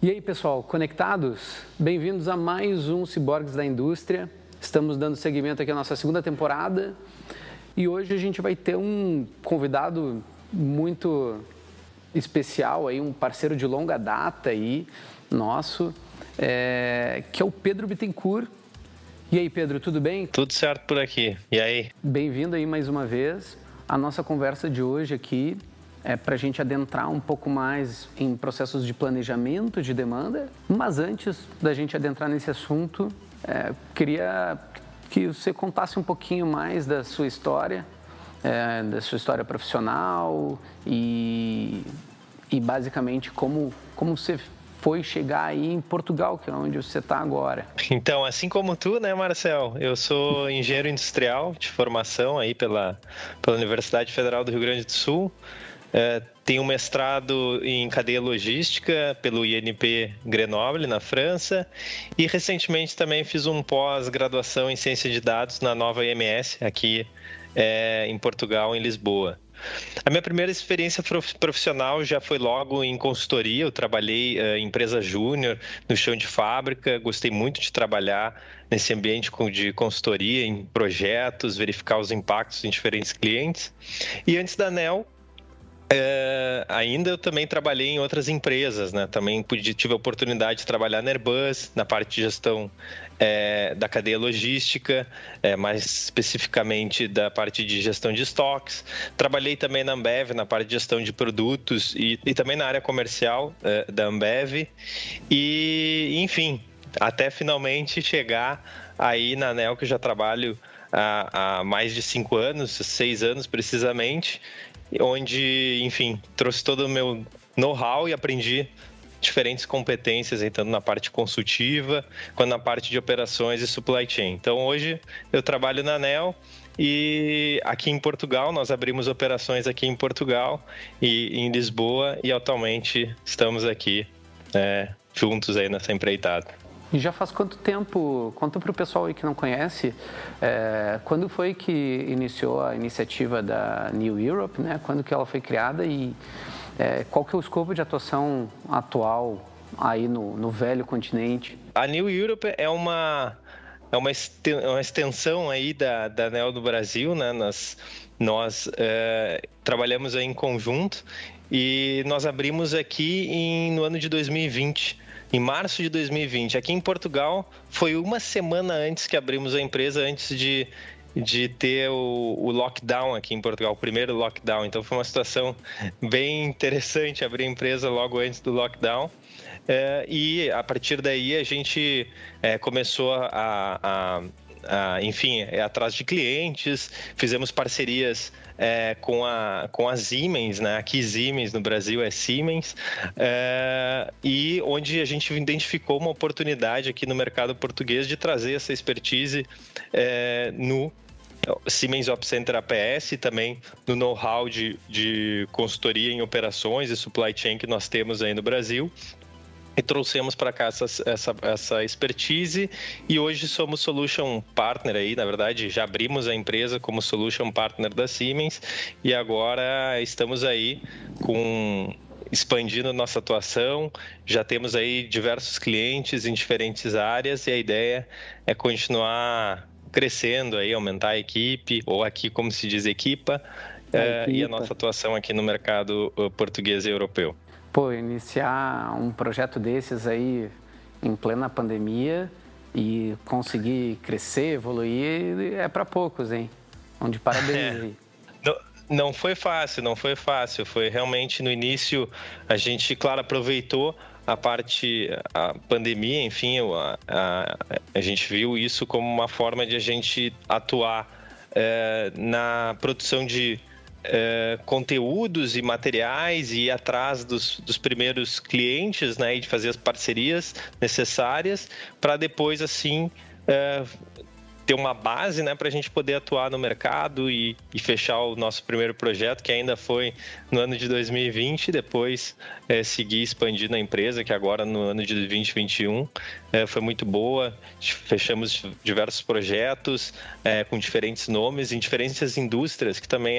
E aí, pessoal, conectados? Bem-vindos a mais um Ciborgues da Indústria. Estamos dando seguimento aqui à nossa segunda temporada e hoje a gente vai ter um convidado muito especial, aí, um parceiro de longa data aí, nosso, que é o Pedro Bittencourt. E aí, Pedro, tudo bem? Tudo certo por aqui. E aí? Bem-vindo aí mais uma vez. A nossa conversa de hoje aqui é para a gente adentrar um pouco mais em processos de planejamento de demanda. Mas antes da gente adentrar nesse assunto, queria que você contasse um pouquinho mais da sua história profissional e basicamente como você foi chegar aí em Portugal, que é onde você está agora. Então, assim como tu, né, Marcel? Eu sou engenheiro industrial de formação aí pela Universidade Federal do Rio Grande do Sul. Tenho um mestrado em cadeia logística pelo INP Grenoble, na França, e recentemente também fiz um pós-graduação em ciência de dados na Nova IMS, aqui em Portugal, em Lisboa. A minha primeira experiência profissional já foi logo em consultoria. Eu trabalhei em empresa júnior, no chão de fábrica, gostei muito de trabalhar nesse ambiente de consultoria, em projetos, verificar os impactos em diferentes clientes. E antes da ANEEL, ainda eu também trabalhei em outras empresas, né? Também tive a oportunidade de trabalhar na Airbus, na parte de gestão da cadeia logística, mais especificamente da parte de gestão de estoques. Trabalhei também na Ambev, na parte de gestão de produtos e também na área comercial da Ambev. E, enfim, até finalmente chegar aí na ANEEL, que eu já trabalho há mais de 5 anos, 6 anos precisamente, onde, enfim, trouxe todo o meu know-how e aprendi diferentes competências, tanto na parte consultiva, quanto na parte de operações e supply chain. Então, hoje eu trabalho na ANEEL e aqui em Portugal, nós abrimos operações aqui em Portugal e em Lisboa e atualmente estamos aqui juntos aí nessa empreitada. E já faz quanto tempo, conta para o pessoal aí que não conhece, quando foi que iniciou a iniciativa da New Europe, né? Quando que ela foi criada e qual que é o escopo de atuação atual aí no velho continente? A New Europe é uma extensão aí da ANEEL do Brasil, né? Nós trabalhamos aí em conjunto e nós abrimos aqui no ano de 2020. Em março de 2020, aqui em Portugal, foi uma semana antes que abrimos a empresa, antes de ter o lockdown aqui em Portugal, o primeiro lockdown. Então, foi uma situação bem interessante abrir a empresa logo antes do lockdown. E, a partir daí, a gente começou enfim, atrás de clientes, fizemos parcerias com a Siemens, né? Aqui Siemens no Brasil é Siemens, e onde a gente identificou uma oportunidade aqui no mercado português de trazer essa expertise no Siemens Opcenter APS e também no know-how de consultoria em operações e supply chain que nós temos aí no Brasil. E trouxemos para cá essa expertise e hoje somos Solution Partner aí, na verdade já abrimos a empresa como Solution Partner da Siemens e agora estamos aí expandindo nossa atuação, já temos aí diversos clientes em diferentes áreas e a ideia é continuar crescendo aí, aumentar a equipe, ou aqui como se diz equipa, e a nossa atuação aqui no mercado português e europeu. Pô, iniciar um projeto desses aí em plena pandemia e conseguir crescer, evoluir, é para poucos, hein? Então, de parabéns aí. Não foi fácil. Foi realmente no início, a gente, claro, aproveitou a pandemia, enfim, a gente viu isso como uma forma de a gente atuar na produção de conteúdos e materiais e ir atrás dos primeiros clientes, né, e de fazer as parcerias necessárias para depois, assim, ter uma base, né, para a gente poder atuar no mercado e fechar o nosso primeiro projeto, que ainda foi no ano de 2020, e depois seguir expandindo a empresa, que agora no ano de 2021 foi muito boa. Fechamos diversos projetos com diferentes nomes em diferentes indústrias, que também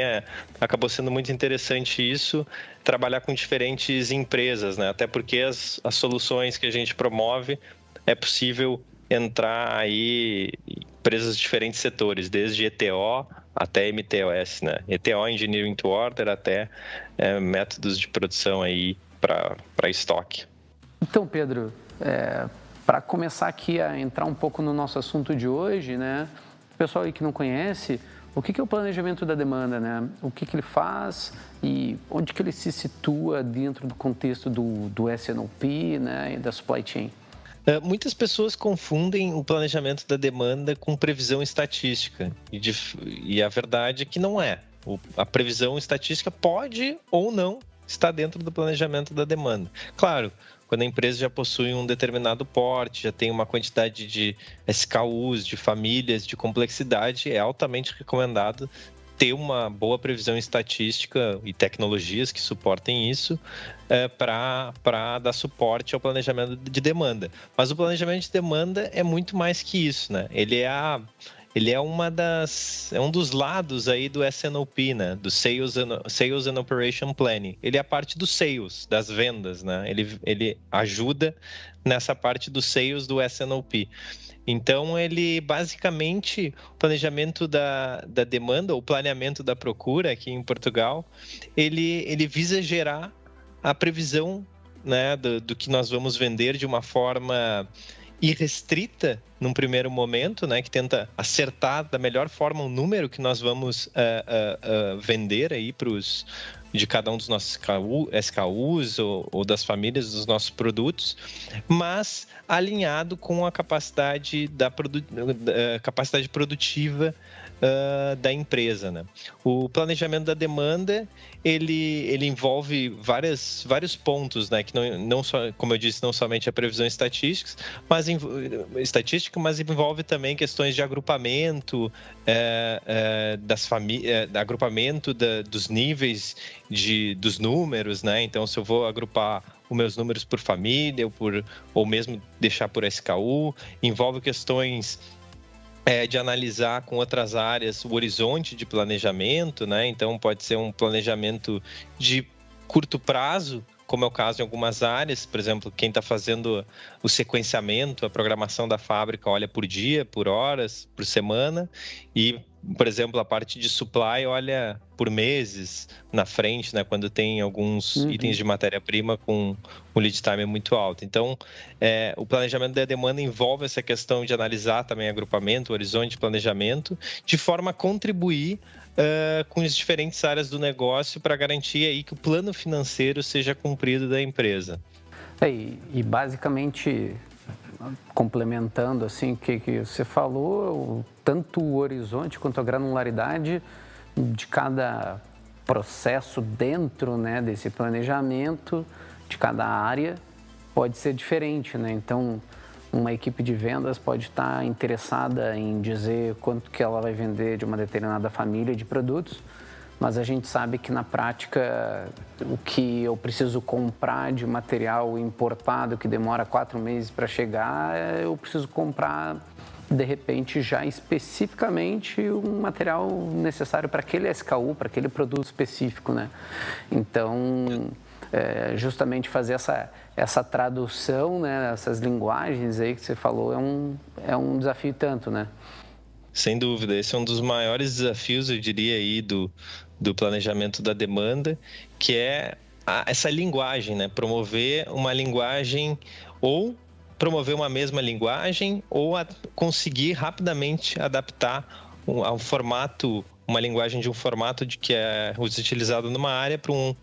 acabou sendo muito interessante isso, trabalhar com diferentes empresas, né, até porque as soluções que a gente promove é possível entrar aí em empresas de diferentes setores, desde ETO até MTOS, né? ETO, Engineering to Order, até métodos de produção aí para estoque. Então, Pedro, para começar aqui a entrar um pouco no nosso assunto de hoje, né? O pessoal aí que não conhece, o que é o planejamento da demanda, né? O que ele faz e onde que ele se situa dentro do contexto do S&OP, né, e da supply chain? Muitas pessoas confundem o planejamento da demanda com previsão estatística, e a verdade é que não é. A previsão estatística pode ou não estar dentro do planejamento da demanda. Claro, quando a empresa já possui um determinado porte, já tem uma quantidade de SKUs, de famílias, de complexidade, é altamente recomendado ter uma boa previsão estatística e tecnologias que suportem isso para dar suporte ao planejamento de demanda. Mas o planejamento de demanda é muito mais que isso, né? Ele é um dos lados aí do S&OP, né? Do Sales and Operation Planning. Ele é a parte do sales, das vendas, né? Ele ajuda nessa parte do sales do S&OP. Então, ele basicamente, o planejamento da demanda, ou planeamento da procura aqui em Portugal, ele visa gerar a previsão, né, do que nós vamos vender de uma forma irrestrita num primeiro momento, né, que tenta acertar da melhor forma o número que nós vamos vender aí de cada um dos nossos SKUs ou das famílias dos nossos produtos, mas alinhado com a capacidade capacidade produtiva da empresa, né? O planejamento da demanda ele envolve vários pontos, né? Que não só, como eu disse, não somente a previsão estatística, mas envolve também questões de agrupamento das famílias, agrupamento dos níveis dos números, né? Então, se eu vou agrupar os meus números por família ou mesmo deixar por SKU, envolve questões de analisar com outras áreas o horizonte de planejamento, né? Então, pode ser um planejamento de curto prazo, como é o caso em algumas áreas. Por exemplo, quem está fazendo o sequenciamento, a programação da fábrica, olha por dia, por horas, por semana. E, por exemplo, a parte de supply olha por meses na frente, né? Quando tem alguns itens de matéria-prima com um lead time muito alto. Então, o planejamento da demanda envolve essa questão de analisar também agrupamento, horizonte de planejamento, de forma a contribuir com as diferentes áreas do negócio para garantir aí que o plano financeiro seja cumprido da empresa. E basicamente, complementando assim o que você falou, tanto o horizonte quanto a granularidade de cada processo dentro, né, desse planejamento, de cada área, pode ser diferente, né? Então, uma equipe de vendas pode estar interessada em dizer quanto que ela vai vender de uma determinada família de produtos, mas a gente sabe que na prática o que eu preciso comprar de material importado que demora 4 meses para chegar, eu preciso comprar de repente já especificamente um material necessário para aquele SKU, para aquele produto específico, né? Então, justamente fazer essa tradução, né, essas linguagens aí que você falou, é um desafio tanto, né? Sem dúvida, esse é um dos maiores desafios, eu diria, aí do planejamento da demanda, que é essa linguagem, né? Promover uma linguagem ou promover uma mesma linguagem ou conseguir rapidamente adaptar a um formato, uma linguagem de um formato que é utilizado numa área para um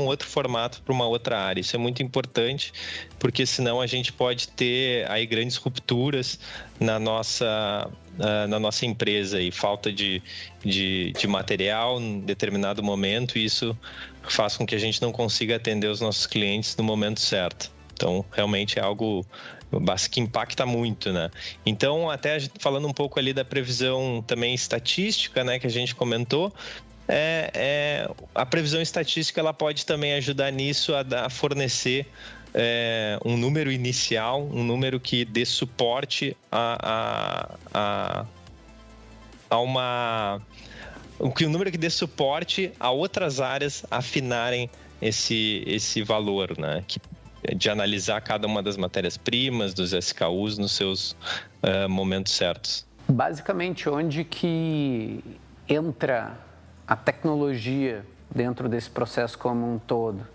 outro formato, para uma outra área. Isso é muito importante, porque senão a gente pode ter aí grandes rupturas na nossa empresa e falta de material em determinado momento, e isso faz com que a gente não consiga atender os nossos clientes no momento certo. Então, realmente é algo que impacta muito, né? Então, até falando um pouco ali da previsão também estatística, né, que a gente comentou, a previsão estatística ela pode também ajudar nisso a fornecer um número inicial, um número que dê suporte um número que dê suporte a outras áreas afinarem esse valor, né? De analisar cada uma das matérias-primas, dos SKUs nos seus momentos certos. Basicamente, onde que entra a tecnologia dentro desse processo como um todo?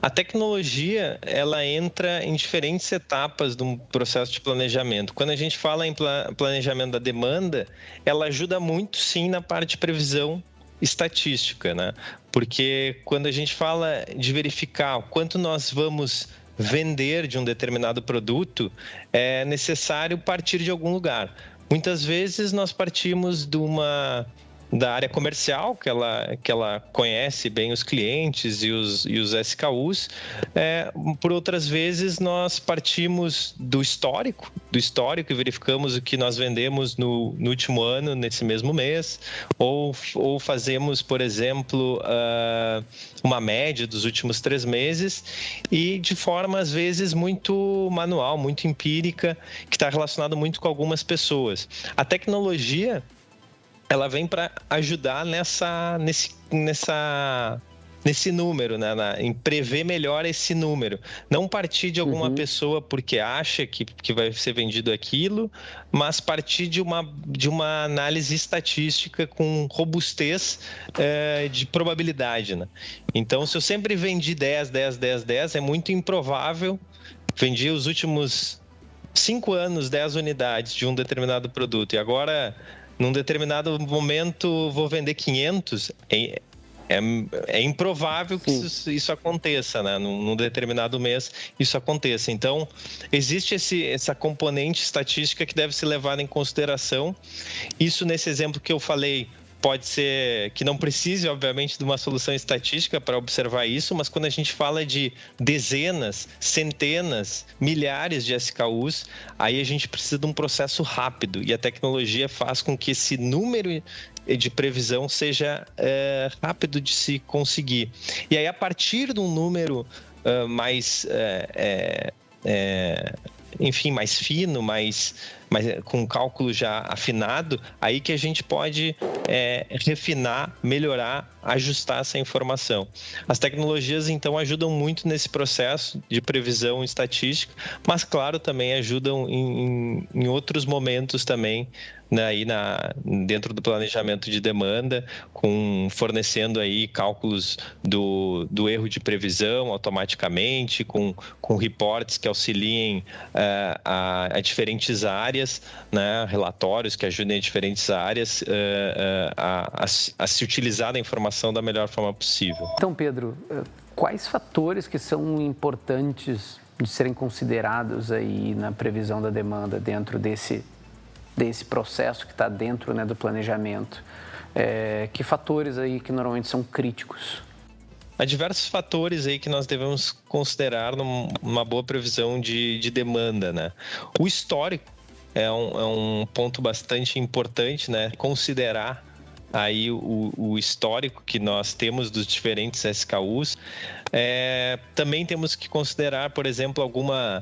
A tecnologia, ela entra em diferentes etapas do processo de planejamento. Quando a gente fala em planejamento da demanda, ela ajuda muito, sim, na parte de previsão estatística, né? Porque quando a gente fala de verificar o quanto nós vamos vender de um determinado produto, é necessário partir de algum lugar. Muitas vezes nós partimos da área comercial, que ela conhece bem os clientes e os SKUs. Por outras vezes, nós partimos do histórico e verificamos o que nós vendemos no último ano, nesse mesmo mês, ou fazemos, por exemplo, uma média dos últimos 3 meses, e de forma, às vezes, muito manual, muito empírica, que está relacionado muito com algumas pessoas. A tecnologia, ela vem para ajudar nesse número, né? Em prever melhor esse número. Não partir de alguma pessoa porque acha que vai ser vendido aquilo, mas partir de uma análise estatística com robustez de probabilidade, né? Então, se eu sempre vendi 10, é muito improvável. Vendi os últimos 5 anos 10 unidades de um determinado produto e agora, num determinado momento, vou vender 500, é improvável que isso aconteça, né? Num determinado mês isso aconteça. Então, existe essa componente estatística que deve ser levada em consideração. Isso, nesse exemplo que eu falei, pode ser que não precise, obviamente, de uma solução estatística para observar isso, mas quando a gente fala de dezenas, centenas, milhares de SKUs, aí a gente precisa de um processo rápido, e a tecnologia faz com que esse número de previsão seja rápido de se conseguir. E aí, a partir de um número mais fino, mais com cálculo já afinado, aí que a gente pode refinar, melhorar, ajustar essa informação. As tecnologias, então, ajudam muito nesse processo de previsão estatística, mas, claro, também ajudam em outros momentos também, né, aí dentro do planejamento de demanda, fornecendo aí cálculos do erro de previsão automaticamente, com reportes que auxiliem a diferentes áreas, né, relatórios que ajudem a diferentes áreas a se utilizar da informação da melhor forma possível. Então, Pedro, quais fatores que são importantes de serem considerados aí na previsão da demanda dentro desse processo que está dentro, né, do planejamento? Que fatores aí que normalmente são críticos? Há diversos fatores aí que nós devemos considerar numa boa previsão de demanda, né? O histórico é um ponto bastante importante, né? Considerar aí o histórico que nós temos dos diferentes SKUs. Também temos que considerar, por exemplo, alguma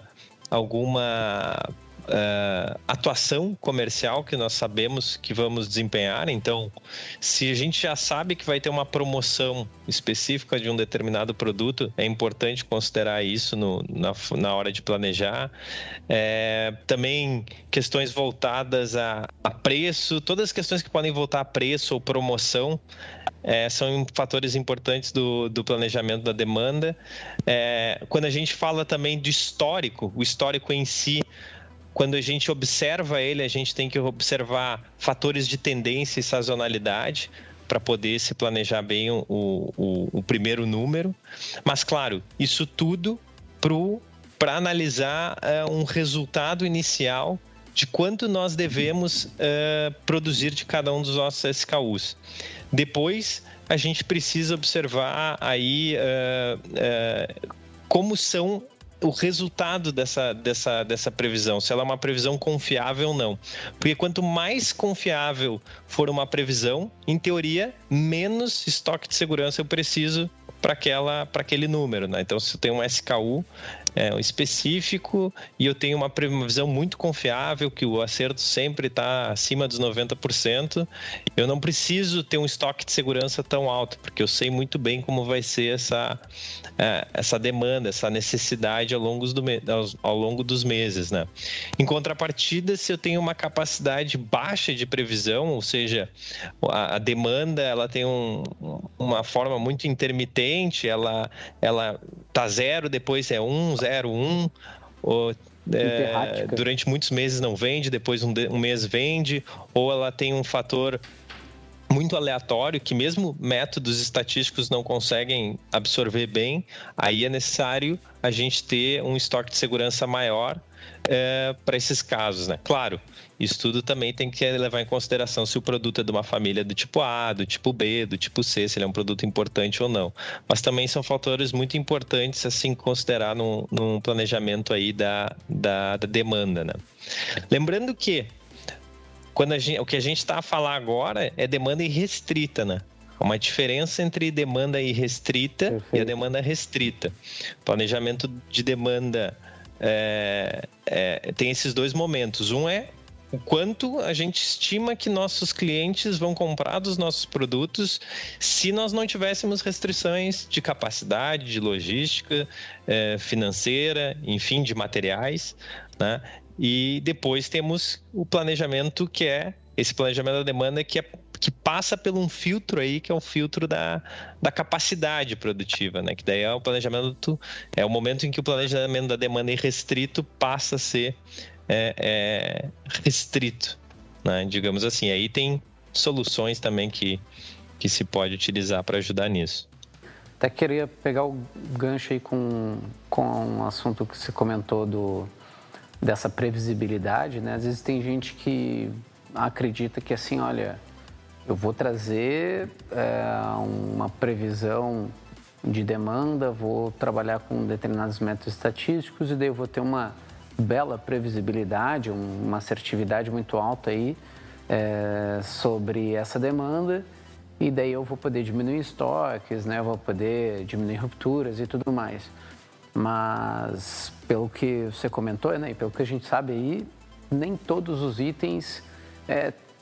atuação comercial que nós sabemos que vamos desempenhar. Então, se a gente já sabe que vai ter uma promoção específica de um determinado produto, é importante considerar isso na hora de planejar. Também questões voltadas a preço, todas as questões que podem voltar a preço ou promoção, são fatores importantes do planejamento da demanda. Quando a gente fala também de histórico, o histórico em si, quando a gente observa ele, a gente tem que observar fatores de tendência e sazonalidade para poder se planejar bem o primeiro número. Mas, claro, isso tudo para analisar um resultado inicial de quanto nós devemos produzir de cada um dos nossos SKUs. Depois, a gente precisa observar aí como são o resultado dessa previsão, se ela é uma previsão confiável ou não. Porque quanto mais confiável for uma previsão, em teoria, menos estoque de segurança eu preciso para aquele número, né? Então, se eu tenho um SKU específico e eu tenho uma previsão muito confiável, que o acerto sempre está acima dos 90%, eu não preciso ter um estoque de segurança tão alto, porque eu sei muito bem como vai ser essa demanda, essa necessidade ao longo dos meses, né? Em contrapartida, se eu tenho uma capacidade baixa de previsão, ou seja, a demanda ela tem uma forma muito intermitente, ela tá 0, depois é 1, 0, 1, ou durante muitos meses não vende, depois um mês vende, ou ela tem um fator muito aleatório, que mesmo métodos estatísticos não conseguem absorver bem, aí é necessário a gente ter um estoque de segurança maior para esses casos, né? Claro, isso tudo também tem que levar em consideração se o produto é de uma família do tipo A, do tipo B, do tipo C, se ele é um produto importante ou não. Mas também são fatores muito importantes assim considerar num planejamento aí da demanda, né? Lembrando que o que a gente está a falar agora é demanda irrestrita, né? Uma diferença entre demanda irrestrita Perfeito. E a demanda restrita. Planejamento de demanda tem esses dois momentos. Um é o quanto a gente estima que nossos clientes vão comprar dos nossos produtos se nós não tivéssemos restrições de capacidade, de logística, financeira, enfim, de materiais, né? E depois temos o planejamento, que é esse planejamento da demanda que passa por um filtro aí, que é o filtro da capacidade produtiva, né? Que daí é o momento em que o planejamento da demanda irrestrito passa a ser restrito, né? Digamos assim. Aí tem soluções também que se pode utilizar para ajudar nisso. Até queria pegar o gancho aí com um assunto que você comentou dessa previsibilidade, né? Às vezes tem gente que acredita que assim, olha, eu vou trazer uma previsão de demanda, vou trabalhar com determinados métodos estatísticos e daí eu vou ter uma bela previsibilidade, uma assertividade muito alta aí sobre essa demanda e daí eu vou poder diminuir estoques, né? Eu vou poder diminuir rupturas e tudo mais. Mas, pelo que você comentou, né, e pelo que a gente sabe aí, nem todos os itens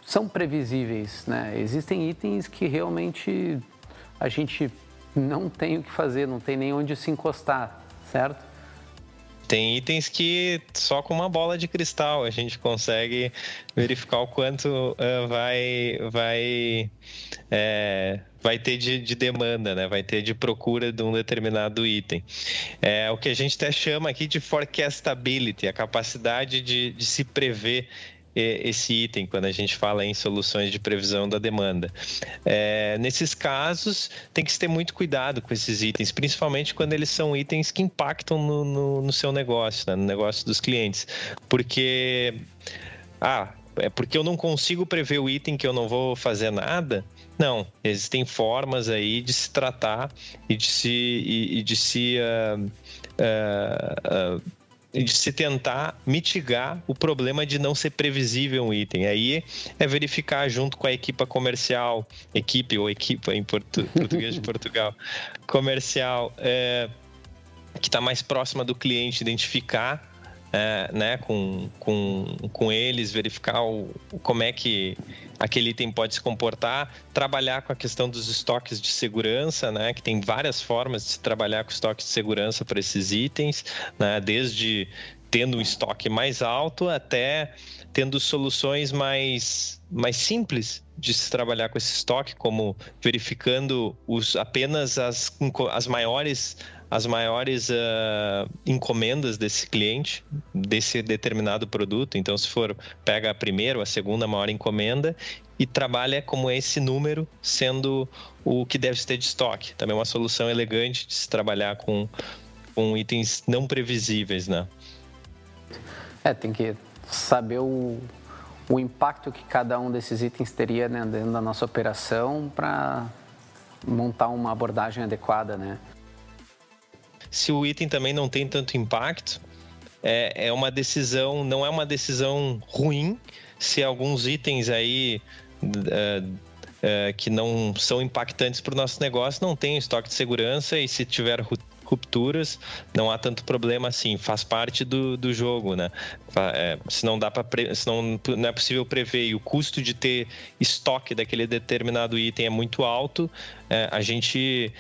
são previsíveis, né? Existem itens que realmente a gente não tem o que fazer, não tem nem onde se encostar, certo? Tem itens que só com uma bola de cristal a gente consegue verificar o quanto vai ter de demanda, né? Vai ter de procura de um determinado item. O que a gente até chama aqui de forecastability, a capacidade de se prever esse item, quando a gente fala em soluções de previsão da demanda. Nesses casos, tem que se ter muito cuidado com esses itens, principalmente quando eles são itens que impactam no seu negócio, né? No negócio dos clientes. Porque porque eu não consigo prever o item que eu não vou fazer nada? Não, existem formas aí de se tratar e de se tentar mitigar o problema de não ser previsível um item. Aí é verificar junto com a equipa comercial, equipa em português de Portugal, comercial, que está mais próxima do cliente, identificar né, com eles, verificar como é que aquele item pode se comportar, trabalhar com a questão dos estoques de segurança, né, que tem várias formas de se trabalhar com estoques de segurança para esses itens, né, desde tendo um estoque mais alto até tendo soluções mais simples de se trabalhar com esse estoque, como verificando apenas as maiores encomendas desse cliente, desse determinado produto. Então, se for, pega a primeira ou a segunda maior encomenda e trabalha como esse número sendo o que deve ter de estoque. Também é uma solução elegante de se trabalhar com itens não previsíveis, né? Tem que saber o impacto que cada um desses itens teria, né, dentro da nossa operação para montar uma abordagem adequada, né? se o item também não tem tanto impacto, é uma decisão, não é uma decisão ruim se alguns itens aí que não são impactantes para o nosso negócio não tem estoque de segurança, e se tiver rupturas, não há tanto problema assim, faz parte do jogo, né? Se não não é possível prever e o custo de ter estoque daquele determinado item é muito alto, a gente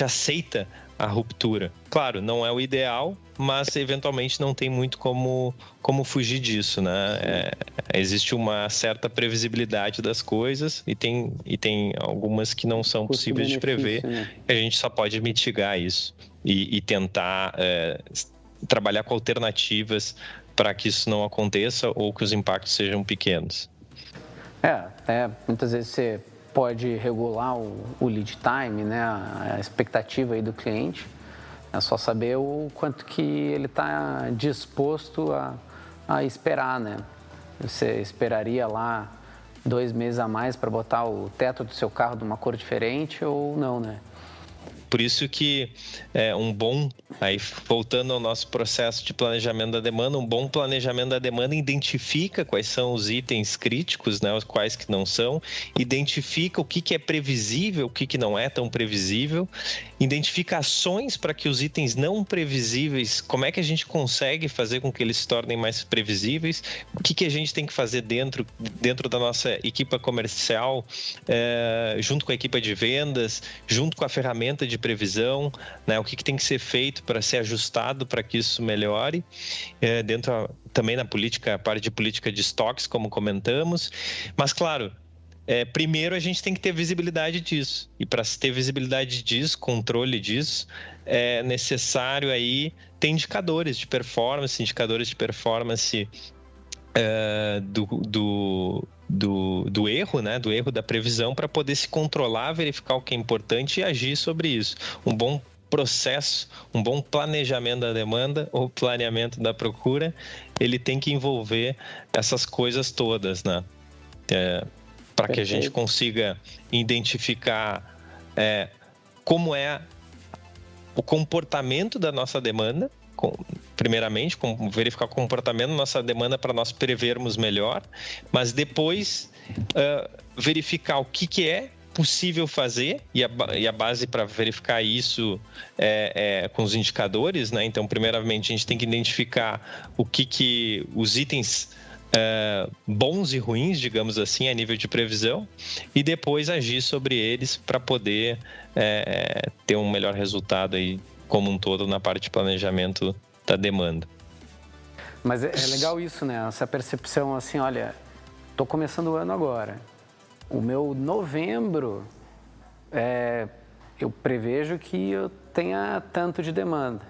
aceita a ruptura. Claro, não é o ideal, mas eventualmente não tem muito como fugir disso, né? Existe uma certa previsibilidade das coisas e tem algumas que não são possíveis de prever, né? A gente só pode mitigar isso e tentar trabalhar com alternativas para que isso não aconteça ou que os impactos sejam pequenos. Muitas vezes você pode regular o lead time, né, a expectativa aí do cliente. É só saber o quanto que ele está disposto a esperar, né? Você esperaria lá 2 meses a mais para botar o teto do seu carro de uma cor diferente ou não, né? Por isso que aí voltando ao nosso processo de planejamento da demanda, um bom planejamento da demanda identifica quais são os itens críticos, né, os quais que não são, identifica o que é previsível, o que não é tão previsível, identifica ações para que os itens não previsíveis, como é que a gente consegue fazer com que eles se tornem mais previsíveis, o que a gente tem que fazer dentro da nossa equipe comercial, junto com a equipe de vendas, junto com a ferramenta de previsão, né? O que tem que ser feito para ser ajustado para que isso melhore, também na política, a parte de política de estoques, como comentamos, mas claro, primeiro a gente tem que ter visibilidade disso, e para ter visibilidade disso, controle disso, é necessário aí ter indicadores de performance do erro, né? Do erro da previsão, para poder se controlar, verificar o que é importante e agir sobre isso. Um bom processo, um bom planejamento da demanda ou planeamento da procura, ele tem que envolver essas coisas todas, né? Para que a gente consiga identificar como é o comportamento da nossa demanda, primeiramente, verificar o comportamento da nossa demanda para nós prevermos melhor, mas depois verificar o que é possível fazer, e a base para verificar isso com os indicadores, né? Então, primeiramente, a gente tem que identificar o que os itens bons e ruins, digamos assim, a nível de previsão, e depois agir sobre eles para poder ter um melhor resultado aí, como um todo, na parte de planejamento da demanda. Mas é legal isso, né? Essa percepção assim, olha, estou começando o ano agora. O meu novembro, eu prevejo que eu tenha tanto de demanda,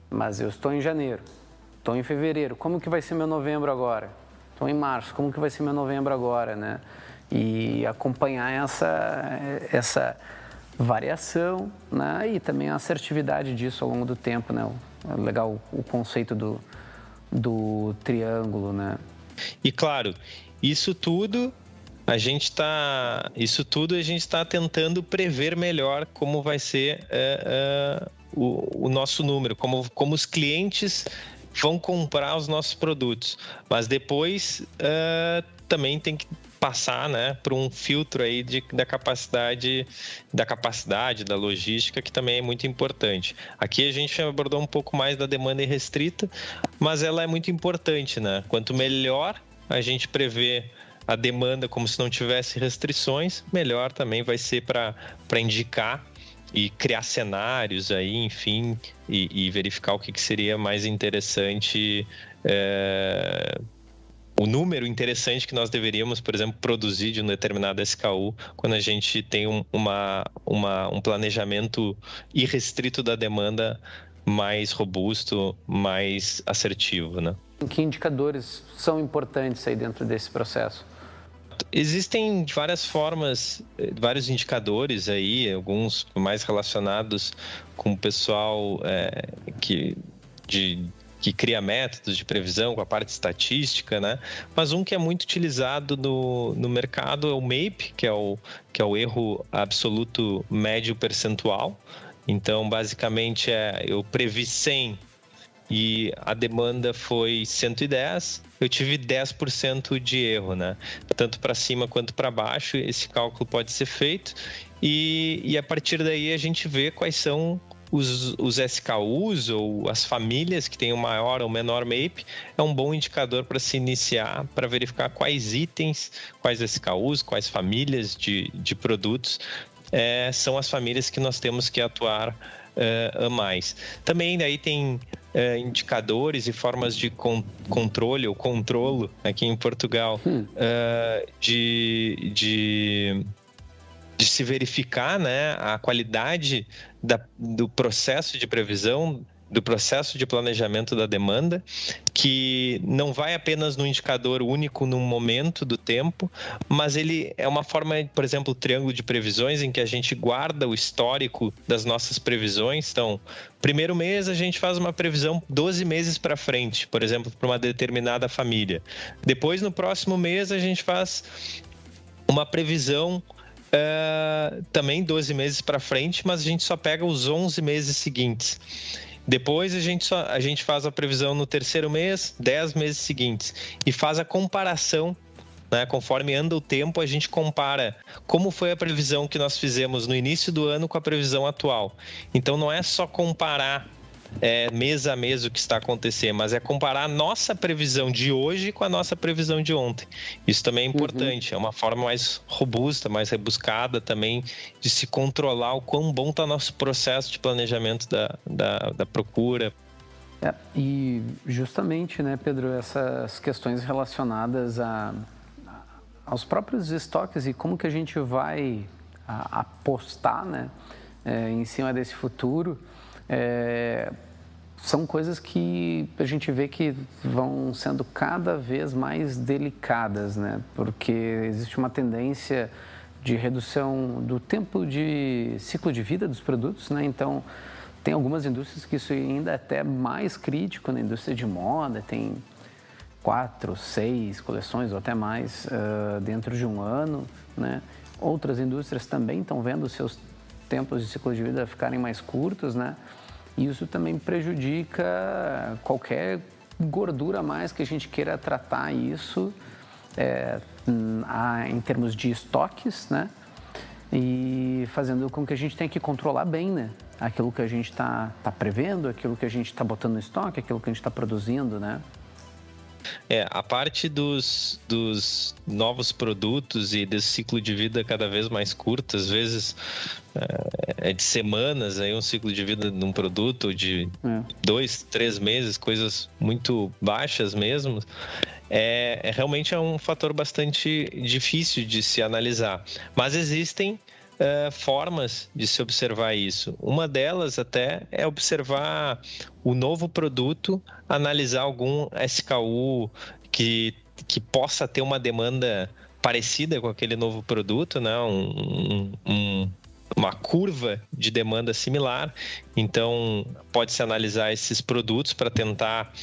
mas eu estou em janeiro, estou em fevereiro. Como que vai ser meu novembro agora? Estou em março, como que vai ser meu novembro agora, né? E acompanhar essa variação, né? E também a assertividade disso ao longo do tempo, né? É legal o conceito do triângulo, né? E claro, isso tudo a gente está tentando prever melhor como vai ser o nosso número, como os clientes vão comprar os nossos produtos, mas depois também tem que passar, né, por um filtro aí da capacidade, da logística, que também é muito importante. Aqui a gente abordou um pouco mais da demanda irrestrita, mas ela é muito importante, né? Quanto melhor a gente prevê a demanda como se não tivesse restrições, melhor também vai ser para indicar e criar cenários aí, enfim, e verificar o que seria mais interessante, o número interessante que nós deveríamos, por exemplo, produzir de um determinado SKU quando a gente tem um planejamento irrestrito da demanda mais robusto, mais assertivo, né? Que indicadores são importantes aí dentro desse processo? Existem várias formas, vários indicadores aí, alguns mais relacionados com o pessoal que cria métodos de previsão, com a parte estatística, né? Mas um que é muito utilizado no mercado é o MAPE, que é o erro absoluto médio percentual, Então, basicamente, eu previ 100 e a demanda foi 110, eu tive 10% de erro, né? Tanto para cima quanto para baixo, esse cálculo pode ser feito e a partir daí a gente vê quais são os SKUs ou as famílias que têm o maior ou menor MAPE. É um bom indicador para se iniciar, para verificar quais itens, quais SKUs, quais famílias de produtos são as famílias que nós temos que atuar a mais. Também daí tem indicadores e formas de controle ou controlo aqui em Portugal de se verificar, né, a qualidade do processo de previsão, do processo de planejamento da demanda, que não vai apenas no indicador único num momento do tempo, mas ele é uma forma, por exemplo, o triângulo de previsões, em que a gente guarda o histórico das nossas previsões. Então, primeiro mês a gente faz uma previsão 12 meses para frente, por exemplo, para uma determinada família. Depois, no próximo mês, a gente faz uma previsão também 12 meses para frente, mas a gente só pega os 11 meses seguintes. Depois a gente faz a previsão no terceiro mês, 10 meses seguintes, e faz a comparação, né? Conforme anda o tempo, a gente compara como foi a previsão que nós fizemos no início do ano com a previsão atual. Então não é só comparar mês a mês o que está acontecendo, mas é comparar a nossa previsão de hoje com a nossa previsão de ontem. Isso também é importante, é uma forma mais robusta, mais rebuscada também de se controlar o quão bom está nosso processo de planejamento da procura. E justamente, né, Pedro, essas questões relacionadas aos próprios estoques e como que a gente vai apostar, né, em cima desse futuro, são coisas que a gente vê que vão sendo cada vez mais delicadas, né? Porque existe uma tendência de redução do tempo de ciclo de vida dos produtos, né? Então, tem algumas indústrias que isso ainda é até mais crítico. Na indústria de moda, tem 4, 6 coleções ou até mais dentro de um ano, né? Outras indústrias também estão vendo os seus tempos de ciclo de vida ficarem mais curtos, né? E isso também prejudica qualquer gordura a mais que a gente queira tratar isso em termos de estoques, né? E fazendo com que a gente tenha que controlar bem, né? Aquilo que a gente está prevendo, aquilo que a gente está botando no estoque, aquilo que a gente está produzindo, né? A parte dos novos produtos e desse ciclo de vida cada vez mais curto, às vezes de semanas, aí um ciclo de vida de um produto, de 2, 3 meses, coisas muito baixas mesmo, realmente é um fator bastante difícil de se analisar. Mas existem formas de se observar isso. Uma delas até é observar o novo produto, analisar algum SKU que possa ter uma demanda parecida com aquele novo produto, né? Uma curva de demanda similar. Então, pode-se analisar esses produtos para tentar,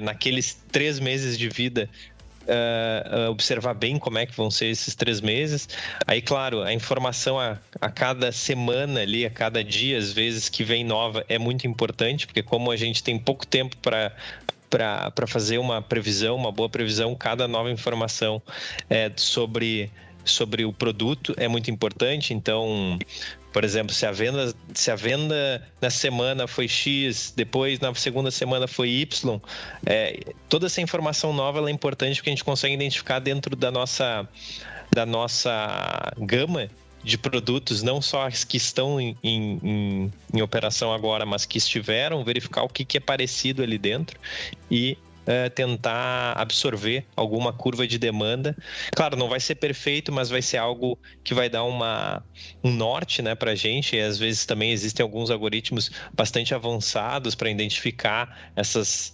naqueles 3 meses de vida, observar bem como é que vão ser esses 3 meses. Aí, claro, a informação a cada semana ali, a cada dia, às vezes, que vem nova, é muito importante, porque como a gente tem pouco tempo para fazer uma previsão, uma boa previsão, cada nova informação sobre o produto é muito importante. Então, por exemplo, se a venda na semana foi X, depois na segunda semana foi Y, toda essa informação nova ela é importante porque a gente consegue identificar dentro da nossa gama de produtos, não só as que estão em operação agora, mas que estiveram, verificar o que é parecido ali dentro e tentar absorver alguma curva de demanda. Claro, não vai ser perfeito, mas vai ser algo que vai dar um norte, né, para a gente. E às vezes também existem alguns algoritmos bastante avançados para identificar essas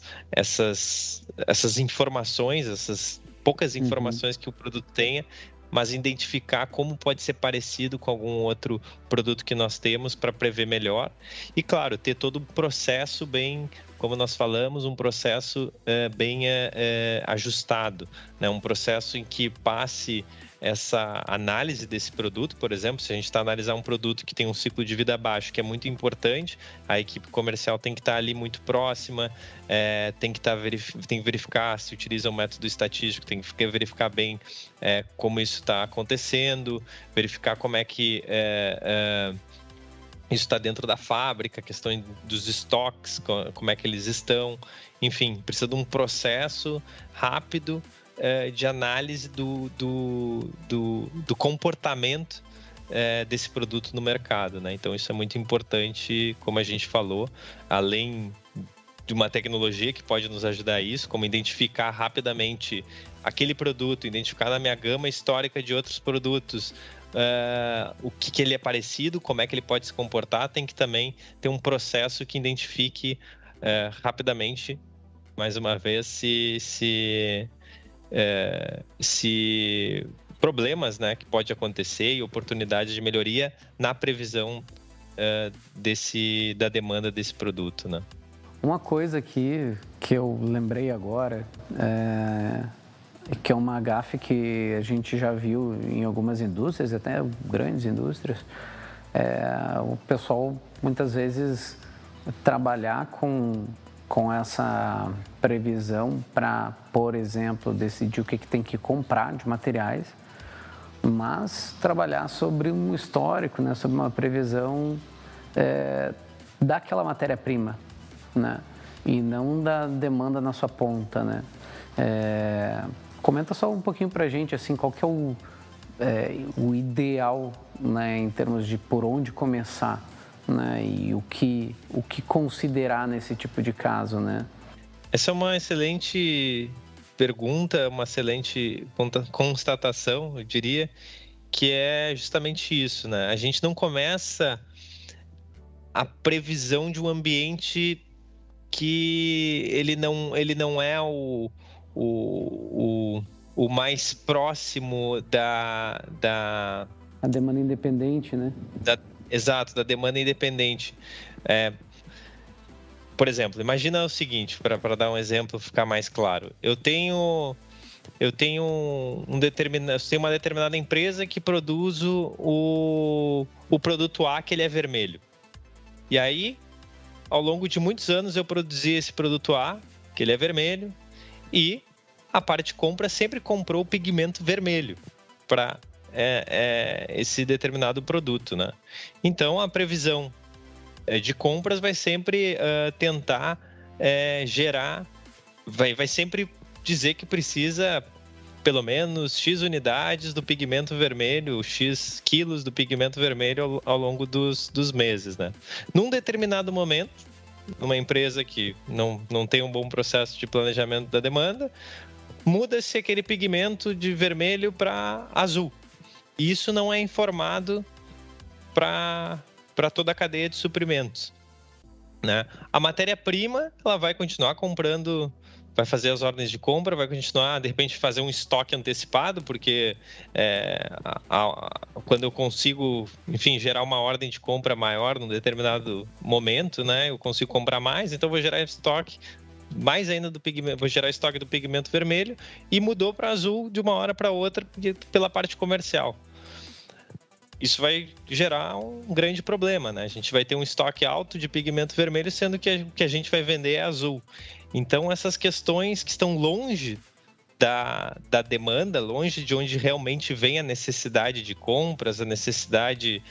informações, essas poucas informações que o produto tenha, mas identificar como pode ser parecido com algum outro produto que nós temos para prever melhor. E, claro, ter todo o processo bem, como nós falamos, um processo bem ajustado, né? Um processo em que passe essa análise desse produto. Por exemplo, se a gente está analisar um produto que tem um ciclo de vida baixo, que é muito importante, a equipe comercial tem que estar ali muito próxima, tem que verificar se utiliza um método estatístico, tem que verificar bem como isso está acontecendo, verificar como é que isso está dentro da fábrica, a questão dos estoques, como é que eles estão. Enfim, precisa de um processo rápido de análise do comportamento desse produto no mercado, né? Então, isso é muito importante, como a gente falou, além de uma tecnologia que pode nos ajudar a isso, como identificar rapidamente aquele produto, identificar na minha gama histórica de outros produtos, o que ele é parecido, como é que ele pode se comportar. Tem que também ter um processo que identifique rapidamente, mais uma vez, se problemas, né, que pode acontecer e oportunidades de melhoria na previsão da demanda desse produto, né? Uma coisa aqui que eu lembrei agora que é uma gafe que a gente já viu em algumas indústrias, até grandes indústrias, o pessoal muitas vezes trabalhar com essa previsão para, por exemplo, decidir o que tem que comprar de materiais, mas trabalhar sobre um histórico, né, sobre uma previsão daquela matéria-prima, né, e não da demanda na sua ponta, né. Comenta só um pouquinho para a gente, assim, qual que é o ideal, né, em termos de por onde começar, né, e o que considerar nesse tipo de caso, né? Essa é uma excelente pergunta, uma excelente constatação, eu diria, que é justamente isso, né? A gente não começa a previsão de um ambiente que ele não é o mais próximo da A demanda independente, né? Exato, da demanda independente. Por exemplo, imagina o seguinte, para dar um exemplo ficar mais claro. Eu tenho uma determinada empresa que produz o produto A, que ele é vermelho. E aí, ao longo de muitos anos, eu produzi esse produto A, que ele é vermelho, e a parte de compra sempre comprou o pigmento vermelho para esse determinado produto, né? Então, a previsão de compras vai sempre tentar gerar, vai sempre dizer que precisa pelo menos X unidades do pigmento vermelho, X quilos do pigmento vermelho ao longo dos meses, né? Num determinado momento, numa empresa que não tem um bom processo de planejamento da demanda, muda-se aquele pigmento de vermelho para azul. E isso não é informado para toda a cadeia de suprimentos, né? A matéria-prima, ela vai continuar comprando, vai fazer as ordens de compra, vai continuar, de repente, fazer um estoque antecipado, porque quando eu consigo, enfim, gerar uma ordem de compra maior num determinado momento, né, eu consigo comprar mais, então vou gerar estoque mais ainda do pigmento, vou gerar estoque do pigmento vermelho, e mudou para azul de uma hora para outra pela parte comercial. Isso vai gerar um grande problema, né? A gente vai ter um estoque alto de pigmento vermelho, sendo que o que a gente vai vender é azul. Então, essas questões que estão longe da demanda, longe de onde realmente vem a necessidade de compras, a necessidade,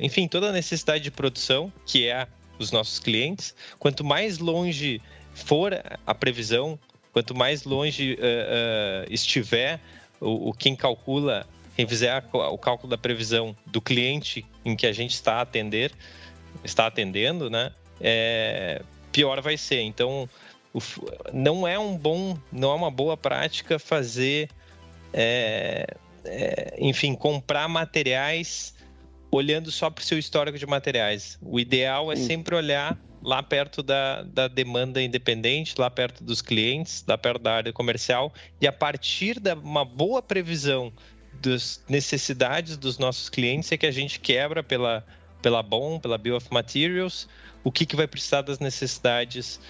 enfim, toda a necessidade de produção, que é os nossos clientes. Quanto mais longe for a previsão, quanto mais longe estiver quem calcula, quem fizer o cálculo da previsão do cliente em que a gente está atendendo, né, pior vai ser. Então, não é uma boa prática fazer, enfim, comprar materiais olhando só para o seu histórico de materiais. O ideal é sempre olhar lá perto da demanda independente, lá perto dos clientes, lá perto da área comercial, e a partir de uma boa previsão das necessidades dos nossos clientes é que a gente quebra pela BOM, pela Bill of Materials, o que vai precisar das necessidades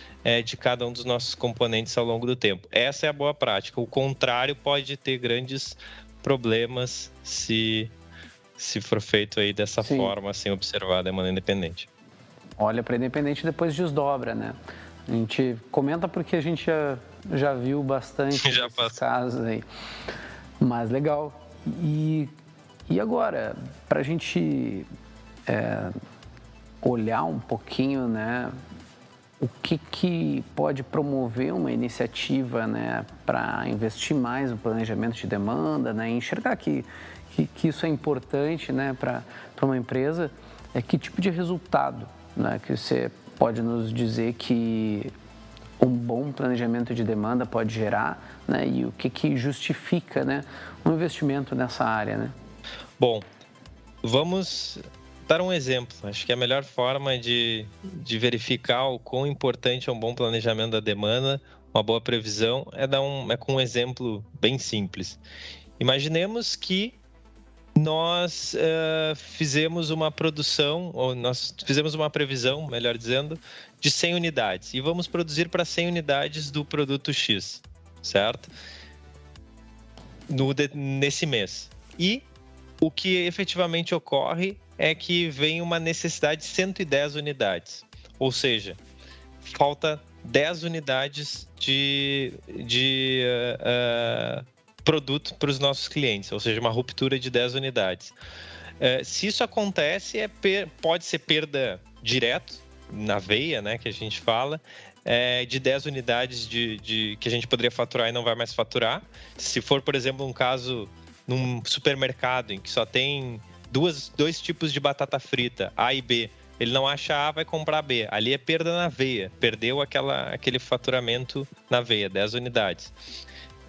de cada um dos nossos componentes ao longo do tempo. Essa é a boa prática. O contrário pode ter grandes problemas se for feito aí dessa Sim. forma, sem observar a demanda independente. Olha para independente e depois desdobra, né? A gente comenta porque a gente já viu bastante desses casos aí. Mas legal. E agora, para a gente olhar um pouquinho, né? O que pode promover uma iniciativa, né, para investir mais no planejamento de demanda, né, enxergar que isso é importante, né, para uma empresa, que tipo de resultado, né, que você pode nos dizer que um bom planejamento de demanda pode gerar, né, e o que justifica, né, um investimento nessa área, né? Bom, vamos dar um exemplo. Acho que a melhor forma de verificar o quão importante é um bom planejamento da demanda, uma boa previsão, é com um exemplo bem simples. Imaginemos que nós fizemos uma produção, ou nós fizemos uma previsão, melhor dizendo, de 100 unidades. E vamos produzir para 100 unidades do produto X, certo? Nesse mês. E o que efetivamente ocorre é que vem uma necessidade de 110 unidades. Ou seja, falta 10 unidades de produto para os nossos clientes, ou seja, uma ruptura de 10 unidades. Se isso acontece, pode ser perda direto, na veia, né, que a gente fala, de 10 unidades que a gente poderia faturar e não vai mais faturar. Se for, por exemplo, um caso num supermercado em que só tem dois tipos de batata frita, A e B, ele não acha A, vai comprar B. Ali é perda na veia, perdeu aquele faturamento na veia, 10 unidades.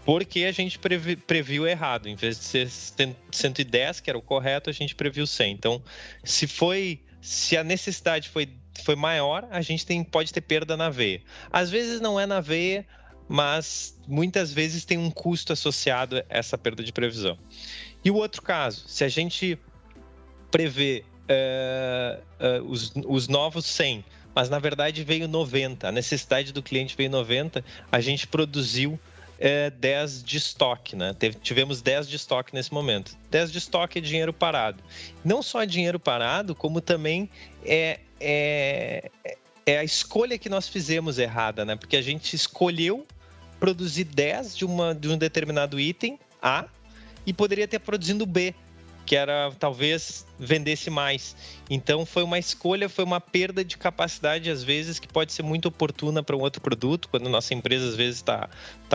Porque a gente previu errado, em vez de ser 110, que era o correto, a gente previu 100. Então, se a necessidade foi maior, a gente pode ter perda na veia. Às vezes não é na veia, mas muitas vezes tem um custo associado a essa perda de previsão. E o outro caso, se a gente prevê os novos 100, mas na verdade veio 90, a necessidade do cliente veio 90, a gente produziu 10 de estoque, né? Tivemos 10 de estoque nesse momento. 10 de estoque é dinheiro parado. Não só dinheiro parado, como também é a escolha que nós fizemos errada, né? Porque a gente escolheu produzir 10 de um determinado item A e poderia ter produzindo B, que era talvez vendesse mais. Então foi uma escolha, foi uma perda de capacidade às vezes que pode ser muito oportuna para um outro produto, quando a nossa empresa às vezes está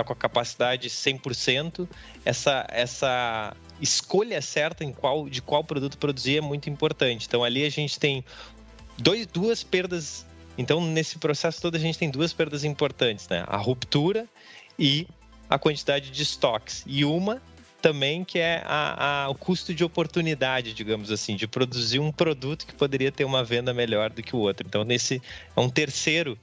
com a capacidade 100%, essa escolha certa de qual produto produzir é muito importante. Então ali a gente tem duas perdas. Então, nesse processo todo, a gente tem duas perdas importantes, né? A ruptura e a quantidade de estoques. E uma também que é o custo de oportunidade, digamos assim, de produzir um produto que poderia ter uma venda melhor do que o outro. Então, nesse é um terceiro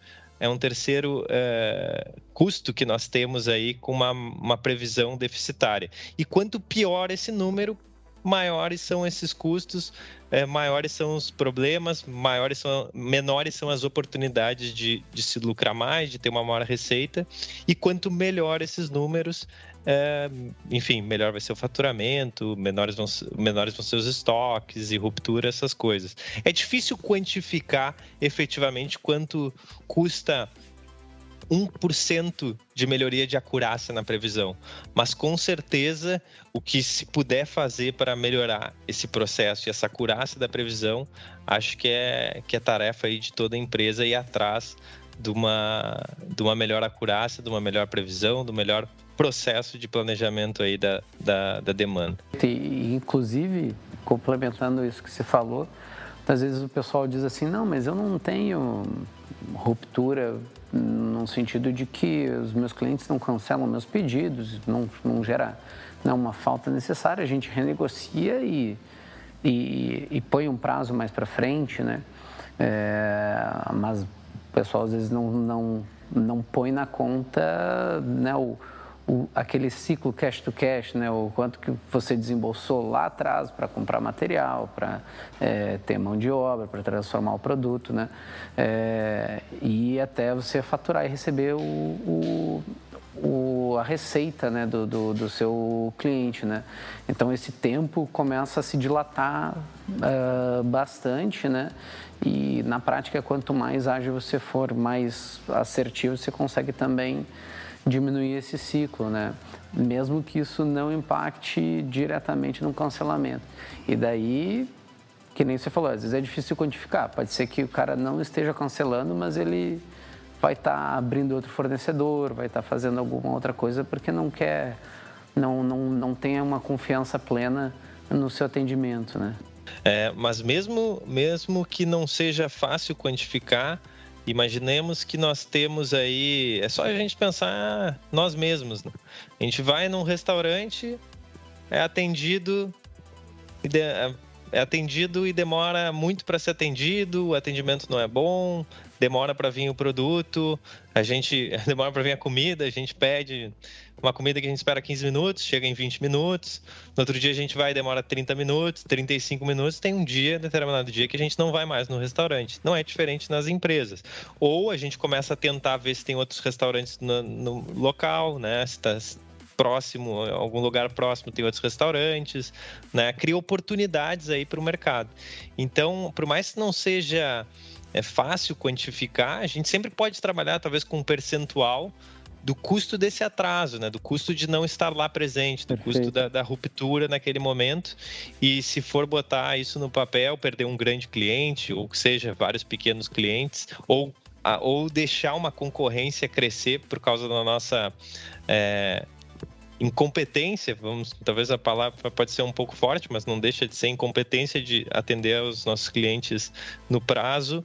custo que nós temos aí com uma previsão deficitária. E quanto pior esse número, maiores são esses custos, maiores são os problemas, menores são as oportunidades de se lucrar mais, de ter uma maior receita. E quanto melhor esses números, enfim, melhor vai ser o faturamento, menores vão ser os estoques e ruptura, essas coisas. É difícil quantificar efetivamente quanto custa 1% de melhoria de acurácia na previsão, mas com certeza o que se puder fazer para melhorar esse processo e essa acurácia da previsão, acho que é tarefa aí de toda a empresa ir atrás de uma melhor acurácia, de uma melhor previsão, do melhor processo de planejamento aí da demanda. E, inclusive, complementando isso que você falou, às vezes o pessoal diz assim, não, mas eu não tenho ruptura no sentido de que os meus clientes não cancelam meus pedidos, não gera uma falta necessária, a gente renegocia e põe um prazo mais para frente, né? Mas o pessoal às vezes não põe na conta, né, aquele ciclo cash to cash, né, o quanto que você desembolsou lá atrás para comprar material, para ter mão de obra, para transformar o produto, né, e até você faturar e receber a receita, né, do seu cliente, né? Então esse tempo começa a se dilatar bastante, né? E na prática, quanto mais ágil você for, mais assertivo, você consegue também diminuir esse ciclo, né? Mesmo que isso não impacte diretamente no cancelamento. E daí, que nem você falou, às vezes é difícil quantificar. Pode ser que o cara não esteja cancelando, mas ele vai estar abrindo outro fornecedor, vai estar fazendo alguma outra coisa porque não quer, não tem uma confiança plena no seu atendimento, né? Mas mesmo que não seja fácil quantificar, imaginemos que nós temos aí, é só a gente pensar nós mesmos, né? A gente vai num restaurante, é atendido e demora muito para ser atendido, o atendimento não é bom, demora para vir o produto, a gente demora para vir a comida, a gente pede uma comida que a gente espera 15 minutos, chega em 20 minutos, no outro dia a gente vai e demora 30 minutos, 35 minutos, tem um determinado dia que a gente não vai mais no restaurante. Não é diferente nas empresas. Ou a gente começa a tentar ver se tem outros restaurantes no local, né? Se está próximo, algum lugar próximo tem outros restaurantes, né? Cria oportunidades aí para o mercado. Então, por mais que não seja fácil quantificar, a gente sempre pode trabalhar talvez com um percentual do custo desse atraso, né? Do custo de não estar lá presente, do custo da ruptura naquele momento. E se for botar isso no papel, perder um grande cliente, ou que seja, vários pequenos clientes, ou deixar uma concorrência crescer por causa da nossa incompetência, talvez a palavra pode ser um pouco forte, mas não deixa de ser incompetência de atender aos nossos clientes no prazo,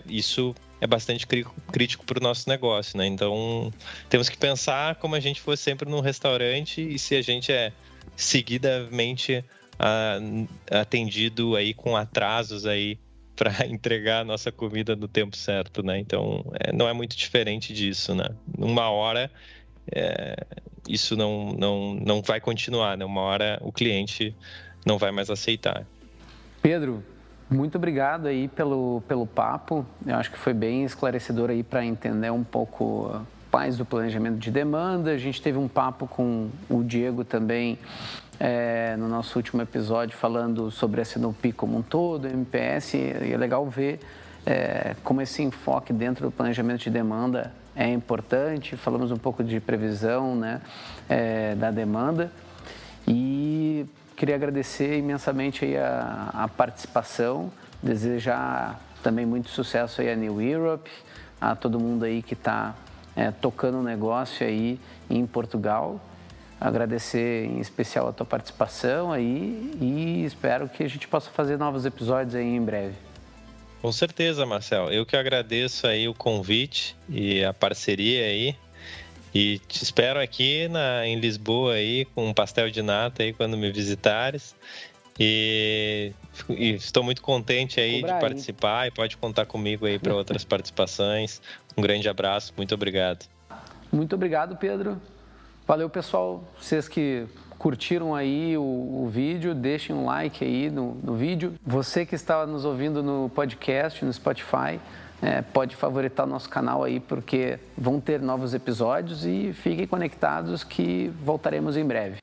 isso é bastante crítico para o nosso negócio, né? Então, temos que pensar como a gente fosse sempre num restaurante e se a gente é seguidamente atendido aí com atrasos aí para entregar a nossa comida no tempo certo, né? Então, não é muito diferente disso, né? Uma hora, isso não vai continuar, né? Uma hora o cliente não vai mais aceitar. Pedro, muito obrigado aí pelo papo. Eu acho que foi bem esclarecedor aí para entender um pouco mais do planejamento de demanda. A gente teve um papo com o Diego também no nosso último episódio falando sobre a Sinop como um todo, MPS, e é legal ver como esse enfoque dentro do planejamento de demanda é importante. Falamos um pouco de previsão, né, da demanda e queria agradecer imensamente aí a participação, desejar também muito sucesso aí a New Europe, a todo mundo aí que está tocando o negócio aí em Portugal. Agradecer em especial a tua participação aí e espero que a gente possa fazer novos episódios aí em breve. Com certeza, Marcel. Eu que agradeço aí o convite e a parceria aí. E te espero aqui em Lisboa aí com um pastel de nata aí quando me visitares. E estou muito contente aí de participar e pode contar comigo aí para outras participações. Um grande abraço, muito obrigado. Muito obrigado, Pedro. Valeu, pessoal. Vocês que curtiram aí o vídeo, deixem um like aí no vídeo. Você que está nos ouvindo no podcast, no Spotify, pode favoritar o nosso canal aí, porque vão ter novos episódios e fiquem conectados que voltaremos em breve.